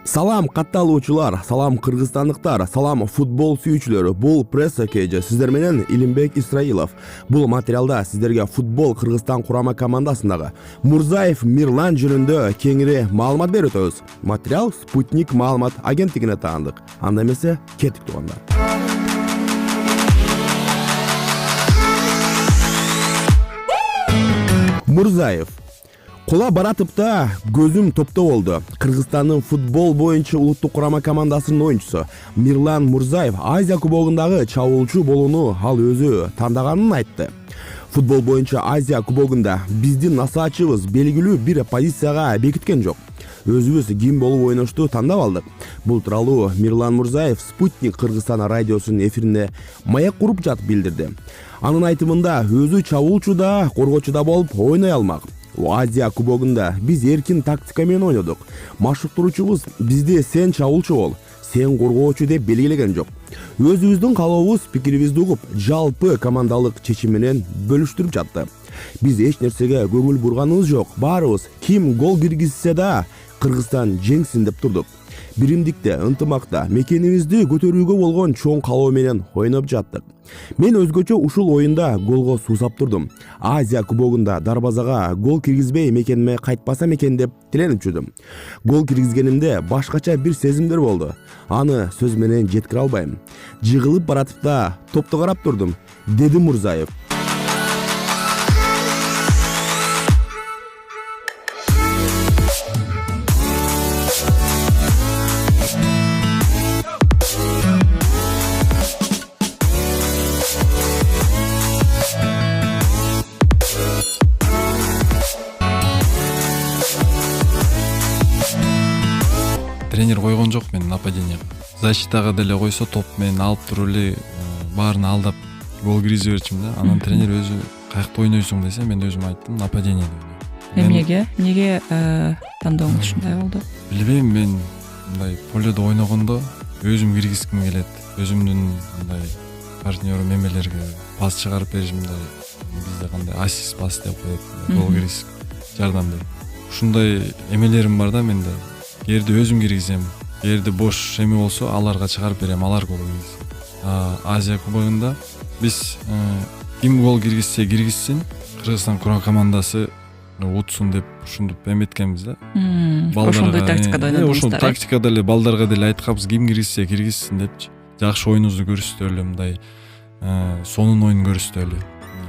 Салам катталуучулар, салам кыргызстандыктар, салам футбол сүйүүчүлөр. Бул пресса кежи сиздер менен Илимбек Исраилов. Бул материалда сиздерге футбол Кыргызстан курама командасындагы Мурзаев Мирлан жөнүндө кеңири маалымат берип өтөбүз. Материал Спутник маалымат агенттигине таандык. Анда эмесе кетип турганда. Мурзаев кула баратыпта көзүм топто болду. Кыргызстандын футбол боюнча улуттук курама командасынын оюнчусу Мирлан Мурзаев Азия кубогундагы чабуучу болууну ал өзү тандаганын айтты. Футбол боюнча Азия кубогунда биздин насаачыбыз белгилүү бир позицияга бекиткен жок. Өзүбүз ким болуп ойношту тандап алдык. Бул тууралуу Мирлан Мурзаев Спутник Кыргызстан радиосунун эфирине маек куруп жатып билдирди. Анын айтымында өзү чабуучу да, коргоочу да болуп ойной алмак. Азия кубогунда биз эркин тактика менен ойнодук. Машыктыруучубуз бизди сен чабуучу бол, сен коргоочу деп белгилеген жок. Өзүбүздүн каалообуз, пикирибизди угуп, жалпы командалык чечим менен бөлүштүрүп жатты. Биз эч нерсеге көңүл бурганыбыз жок. Баарыбыз ким гол киргизсе да Кыргызстан жеңсин деп турдук. Биримдикте, ынтымакта мекенибизди көтөрүүгө болгон чоң каалоо менен ойноп жаттык. Мен өзгөчө ушул оюнда голго суусап турдум. Азия кубогунда дарбазага гол киргизбей мекениме кайтпасам экен деп тиленип жүрдүм. Гол киргизгенимде башкача бир сезимдер болду. Аны сөз менен жеткире албайм. Жыгылып баратыпта топту карап турдум, деди Мурзаев. Тренер койгон жок мен нападенияга. Защитага деле койсо топ менен алып туруп эле баарын алдап гол киргизе берчүмүн да. Анан тренер өзү каякта ойнойсуң десе, мен өзүм айттым нападенияда. Эмнеге тандооңуз ушундай болду? Билбейм, мен мындай поледо ойногондо өзүм киргизгим келет. Өзүмдүн мындай партнерим эмелерге пас чыгарып беришим, мындай бизде кандай ассист пас деп коет, гол киргиз жардам берип. Ушундай эмелерим бар да менде. Эгерде өзүм киргизем, эгерде бош эме болсо аларга чыгарып берем, алар гол киргизет. Азия кубогунда биз ким гол киргизсе киргизсин, Кыргызстан курама командасы утсун деп ушинтип эметкенбиз да. Ошондой тактикада ойнодуңуздар. Ошол тактикада эле балдарга деле айтканбыз, ким киргизсе киргизсин депчи. Жакшы оюнубузду көрсөтөлү, мындай сонун оюн көрсөтөлү.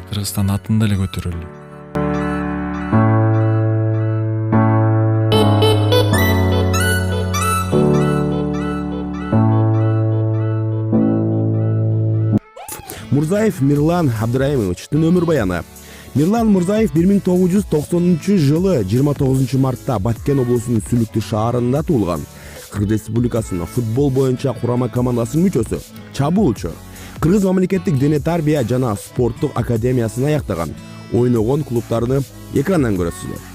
Кыргызстан атын деле көтөрөлү. Мурзаев Мирлан Абдраимовичтин өмүр баяны. Мирлан Мурзаев 1990-жылы 29 мартта Баткен облусунун Сүлүктү шаарында туулган. Кыргыз Республикасынын футбол боюнча курама командасынын мүчөсү, чабуучу. Кыргыз мамлекеттик дене тарбия жана спорттук академиясын аяктаган. Ойногон клубтарны экрандан көрөсүздөр.